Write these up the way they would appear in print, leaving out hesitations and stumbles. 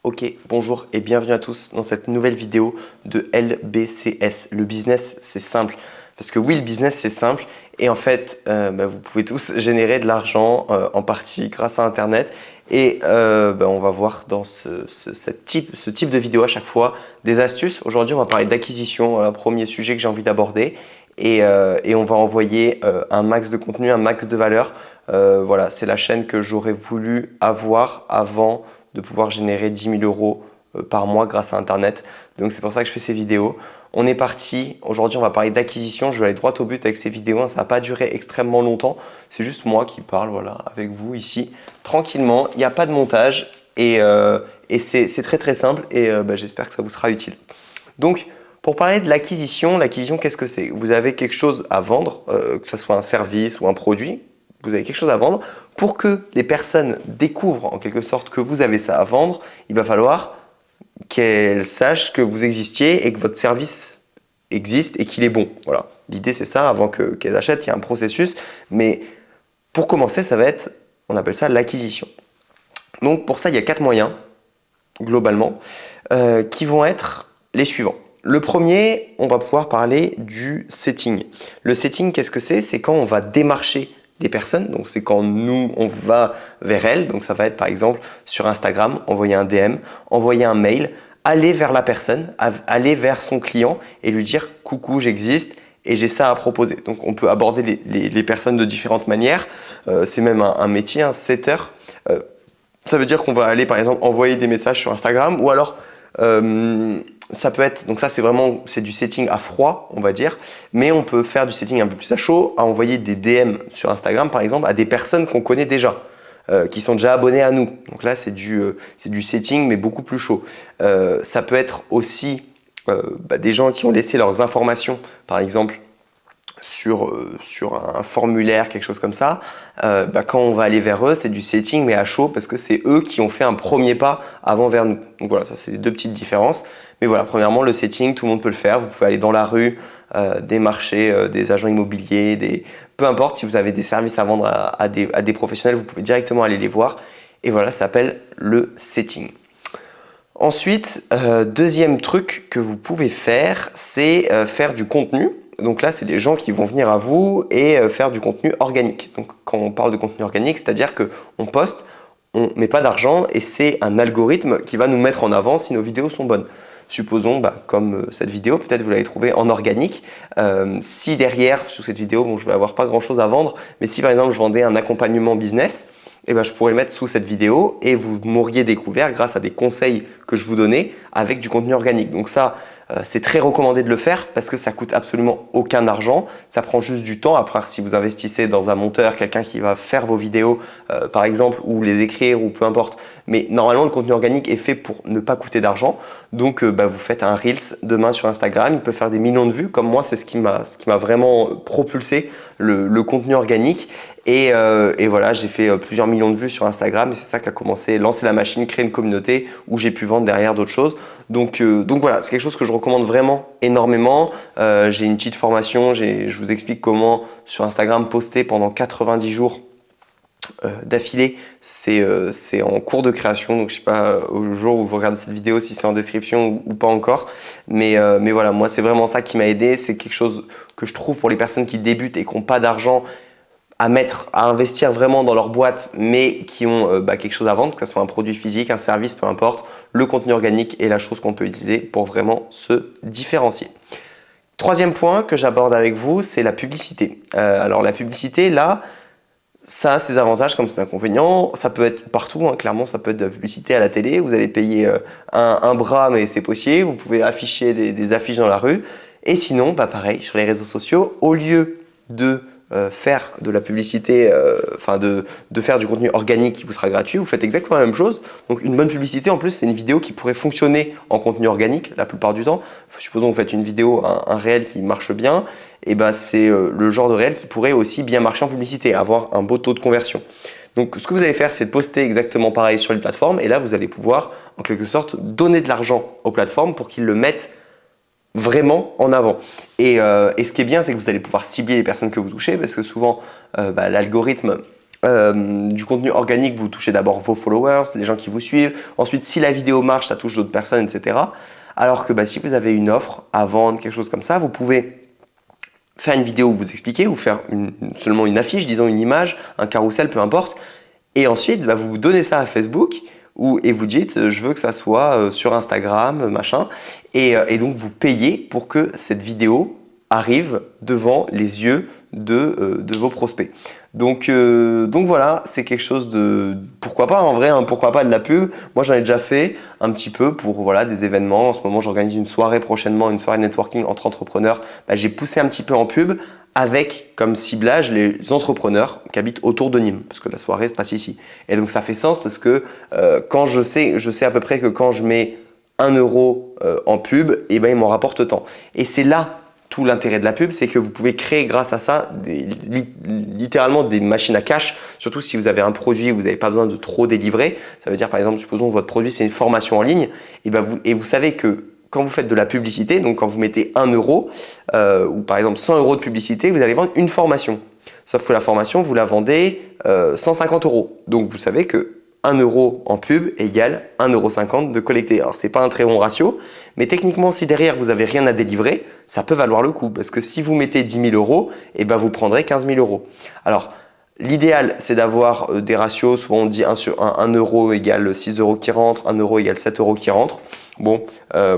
Ok, bonjour et bienvenue à tous dans cette nouvelle vidéo de LBCS. Le business, c'est simple. Parce que oui, le business, c'est simple. Et en fait, vous pouvez tous générer de l'argent en partie grâce à Internet. Et on va voir dans ce type de vidéo à chaque fois des astuces. Aujourd'hui, on va parler d'acquisition, le premier sujet que j'ai envie d'aborder. Et on va envoyer un max de contenu, un max de valeur. Voilà, c'est la chaîne que j'aurais voulu avoir avant de pouvoir générer 10 000 euros par mois grâce à Internet. Donc c'est pour ça que je fais ces vidéos. On est parti. Aujourd'hui, on va parler d'acquisition. Je vais aller droit au but avec ces vidéos. Ça ne va pas durer extrêmement longtemps. C'est juste moi qui parle voilà, avec vous ici, tranquillement. Il n'y a pas de montage et c'est très très simple et j'espère que ça vous sera utile. Donc, pour parler de l'acquisition, qu'est-ce que c'est? Vous avez quelque chose à vendre, que ce soit un service ou un produit. Vous avez quelque chose à vendre. Pour que les personnes découvrent en quelque sorte que vous avez ça à vendre, il va falloir qu'elles sachent que vous existiez et que votre service existe et qu'il est bon. Voilà. L'idée c'est ça, avant qu'elles achètent, il y a un processus. Mais pour commencer, ça va être, on appelle ça l'acquisition. Donc pour ça, il y a 4 moyens, globalement, qui vont être les suivants. Le premier, on va pouvoir parler du setting. Le setting, qu'est-ce que c'est? C'est quand on va démarcher des personnes, donc c'est quand nous on va vers elles, donc ça va être par exemple sur Instagram, envoyer un DM, envoyer un mail, aller vers la personne, aller vers son client et lui dire coucou, j'existe et j'ai ça à proposer. Donc on peut aborder les personnes de différentes manières, c'est même un métier, un setter. Ça veut dire qu'on va aller par exemple envoyer des messages sur Instagram ou alors ça peut être, donc ça c'est du setting à froid on va dire, mais on peut faire du setting un peu plus à chaud, à envoyer des DM sur Instagram par exemple à des personnes qu'on connaît déjà, qui sont déjà abonnés à nous. Donc là c'est du setting mais beaucoup plus chaud. Ça peut être aussi des gens qui ont laissé leurs informations par exemple sur un formulaire, quelque chose comme ça, quand on va aller vers eux, c'est du setting mais à chaud parce que c'est eux qui ont fait un premier pas avant vers nous. Donc voilà, ça c'est les deux petites différences. Mais voilà, premièrement, le setting, tout le monde peut le faire. Vous pouvez aller dans la rue, démarcher des agents immobiliers, peu importe, si vous avez des services à vendre à des professionnels, vous pouvez directement aller les voir. Et voilà, ça s'appelle le setting. Ensuite, deuxième truc que vous pouvez faire, c'est faire du contenu. Donc là, c'est des gens qui vont venir à vous et faire du contenu organique. Donc quand on parle de contenu organique, c'est-à-dire qu'on poste, on ne met pas d'argent et c'est un algorithme qui va nous mettre en avant si nos vidéos sont bonnes. Supposons, comme cette vidéo, peut-être vous l'avez trouvée en organique. Si derrière, sous cette vidéo, je ne vais avoir pas grand-chose à vendre, mais si par exemple je vendais un accompagnement business, je pourrais le mettre sous cette vidéo et vous m'auriez découvert grâce à des conseils que je vous donnais avec du contenu organique. Donc ça, c'est très recommandé de le faire parce que ça coûte absolument aucun argent. Ça prend juste du temps. Après, si vous investissez dans un monteur, quelqu'un qui va faire vos vidéos, par exemple, ou les écrire ou peu importe. Mais normalement, le contenu organique est fait pour ne pas coûter d'argent. Donc, vous faites un Reels demain sur Instagram. Il peut faire des millions de vues. Comme moi, c'est ce qui m'a vraiment propulsé le contenu organique. Et voilà, j'ai fait plusieurs millions de vues sur Instagram et c'est ça qui a commencé, lancer la machine, créer une communauté où j'ai pu vendre derrière d'autres choses. Donc voilà, c'est quelque chose que je recommande vraiment énormément. J'ai une petite formation, je vous explique comment sur Instagram poster pendant 90 jours d'affilée. C'est en cours de création, donc je ne sais pas au jour où vous regardez cette vidéo si c'est en description ou pas encore. Mais voilà, moi c'est vraiment ça qui m'a aidé. C'est quelque chose que je trouve pour les personnes qui débutent et qui n'ont pas d'argent à investir vraiment dans leur boîte, mais qui ont quelque chose à vendre, que ce soit un produit physique, un service, peu importe. Le contenu organique est la chose qu'on peut utiliser pour vraiment se différencier. Troisième point que j'aborde avec vous, c'est la publicité. Alors la publicité, là, ça a ses avantages comme ses inconvénients. Ça peut être partout, clairement, ça peut être de la publicité à la télé. Vous allez payer un bras, mais c'est possible. Vous pouvez afficher des affiches dans la rue. Et sinon, pareil, sur les réseaux sociaux, au lieu de faire de la publicité, de faire du contenu organique qui vous sera gratuit, vous faites exactement la même chose. Donc une bonne publicité, en plus, c'est une vidéo qui pourrait fonctionner en contenu organique la plupart du temps. Supposons que vous faites une vidéo, un réel qui marche bien, et c'est le genre de réel qui pourrait aussi bien marcher en publicité, avoir un beau taux de conversion. Donc ce que vous allez faire, c'est de poster exactement pareil sur les plateformes, et là vous allez pouvoir en quelque sorte donner de l'argent aux plateformes pour qu'ils le mettent vraiment en avant. Et ce qui est bien, c'est que vous allez pouvoir cibler les personnes que vous touchez parce que souvent, l'algorithme Du contenu organique, vous touchez d'abord vos followers, les gens qui vous suivent. Ensuite, si la vidéo marche, ça touche d'autres personnes, etc. Alors que si vous avez une offre à vendre, quelque chose comme ça, vous pouvez faire une vidéo où vous expliquez, ou faire seulement une affiche, disons une image, un carrousel, peu importe. Et ensuite, vous donnez ça à Facebook et vous dites je veux que ça soit sur Instagram, machin. Et donc vous payez pour que cette vidéo arrive devant les yeux de vos prospects. Donc voilà, c'est quelque chose de... Pourquoi pas en vrai, hein, pourquoi pas de la pub. Moi j'en ai déjà fait un petit peu pour voilà, des événements. En ce moment j'organise une soirée prochainement, une soirée networking entre entrepreneurs. J'ai poussé un petit peu en pub avec comme ciblage les entrepreneurs qui habitent autour de Nîmes, parce que la soirée se passe ici. Et donc ça fait sens parce que quand je sais à peu près que quand je mets 1 euro en pub, et il m'en rapporte tant. Et c'est là tout l'intérêt de la pub, c'est que vous pouvez créer grâce à ça littéralement des machines à cash, surtout si vous avez un produit où vous n'avez pas besoin de trop délivrer. Ça veut dire par exemple, supposons que votre produit c'est une formation en ligne, et vous savez que quand vous faites de la publicité, donc quand vous mettez 1 euro ou par exemple 100 euros de publicité, vous allez vendre une formation. Sauf que la formation, vous la vendez 150 euros. Donc vous savez que 1 euro en pub égale 1,50 € de collecté. Alors c'est pas un très bon ratio, mais techniquement si derrière vous n'avez rien à délivrer, ça peut valoir le coup. Parce que si vous mettez 10 000 euros, vous prendrez 15 000 euros. Alors l'idéal c'est d'avoir des ratios, souvent on dit 1 euro égale 6 euros qui rentrent, 1 euro égale 7 euros qui rentrent. Bon,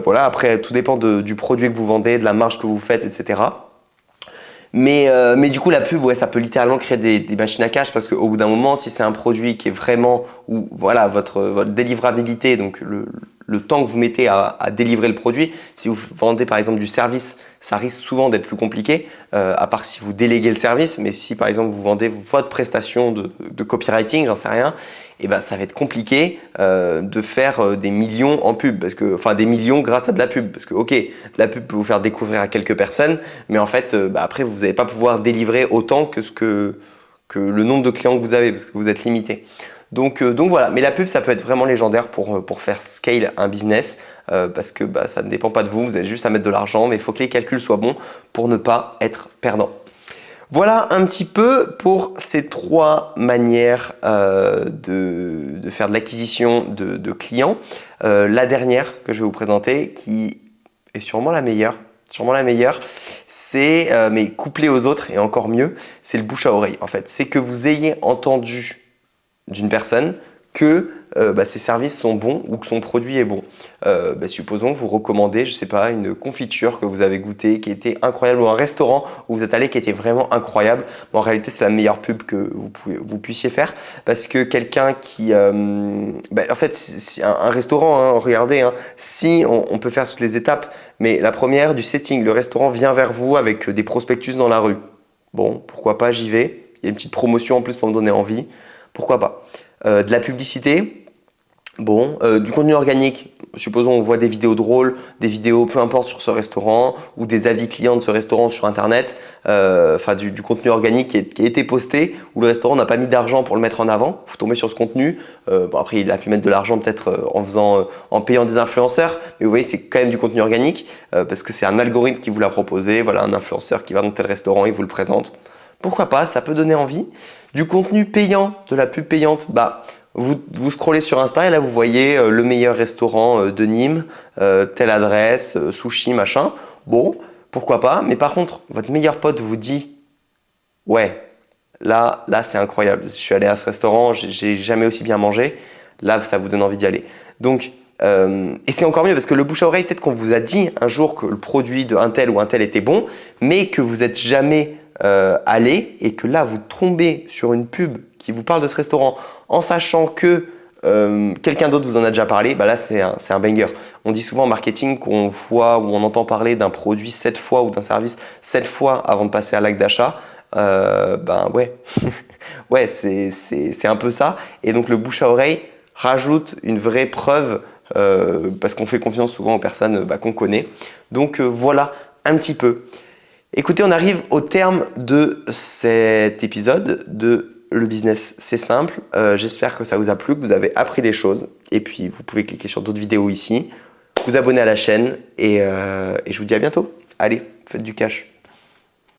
voilà, après tout dépend du produit que vous vendez, de la marge que vous faites, etc. Mais du coup, la pub, ouais, ça peut littéralement créer des machines à cash parce qu'au bout d'un moment, si c'est un produit qui est vraiment, où voilà, votre délivrabilité, donc le temps que vous mettez à délivrer le produit, si vous vendez par exemple du service, ça risque souvent d'être plus compliqué, à part si vous déléguez le service. Mais si par exemple vous vendez votre prestation de copywriting, j'en sais rien, ça va être compliqué de faire des millions en pub, enfin des millions grâce à de la pub, parce que ok, la pub peut vous faire découvrir à quelques personnes, mais en fait après vous n'allez pas pouvoir délivrer autant que le nombre de clients que vous avez, parce que vous êtes limité. Donc voilà, mais la pub ça peut être vraiment légendaire pour faire scale un business, parce que ça ne dépend pas de vous, vous avez juste à mettre de l'argent, mais il faut que les calculs soient bons pour ne pas être perdant. Voilà un petit peu pour ces 3 manières de faire de l'acquisition de clients. La dernière que je vais vous présenter, qui est sûrement la meilleure, c'est, mais couplée aux autres et encore mieux, c'est le bouche à oreille en fait. C'est que vous ayez entendu d'une personne que ses services sont bons ou que son produit est bon. Supposons vous recommandez, je sais pas, une confiture que vous avez goûtée qui était incroyable, ou un restaurant où vous êtes allé qui était vraiment incroyable. En réalité, c'est la meilleure pub que vous puissiez faire, parce que quelqu'un qui... en fait, si un restaurant, hein, regardez, hein, si on peut faire toutes les étapes, mais la première, du setting, le restaurant vient vers vous avec des prospectus dans la rue. Bon, pourquoi pas, j'y vais. Il y a une petite promotion en plus pour me donner envie. Pourquoi pas. De la publicité, bon, du contenu organique, supposons on voit des vidéos drôles, des vidéos peu importe sur ce restaurant, ou des avis clients de ce restaurant sur internet, du contenu organique qui a été posté, où le restaurant n'a pas mis d'argent pour le mettre en avant, vous tombez sur ce contenu, après il a pu mettre de l'argent peut-être en payant des influenceurs, mais vous voyez c'est quand même du contenu organique, parce que c'est un algorithme qui vous l'a proposé, voilà un influenceur qui va dans tel restaurant, il vous le présente. Pourquoi pas, ça peut donner envie. Du contenu payant, de la pub payante, vous scrollez sur Insta et là vous voyez le meilleur restaurant de Nîmes, telle adresse, sushi, machin. Bon, pourquoi pas, mais par contre, votre meilleur pote vous dit « Ouais, là c'est incroyable, je suis allé à ce restaurant, j'ai jamais aussi bien mangé. » Là, ça vous donne envie d'y aller. Donc, et c'est encore mieux parce que le bouche à oreille, peut-être qu'on vous a dit un jour que le produit de un tel ou un tel était bon, mais que vous n'êtes jamais allé et que là, vous tombez sur une pub qui vous parle de ce restaurant en sachant que quelqu'un d'autre vous en a déjà parlé, là c'est un banger. On dit souvent en marketing qu'on voit ou on entend parler d'un produit 7 fois ou d'un service 7 fois avant de passer à l'acte d'achat. Ouais, ouais c'est un peu ça. Et donc le bouche à oreille rajoute une vraie preuve parce qu'on fait confiance souvent aux personnes qu'on connaît. Donc voilà un petit peu. Écoutez, on arrive au terme de cet épisode de Le business, c'est simple. J'espère que ça vous a plu, que vous avez appris des choses. Et puis, vous pouvez cliquer sur d'autres vidéos ici, vous abonner à la chaîne et je vous dis à bientôt. Allez, faites du cash.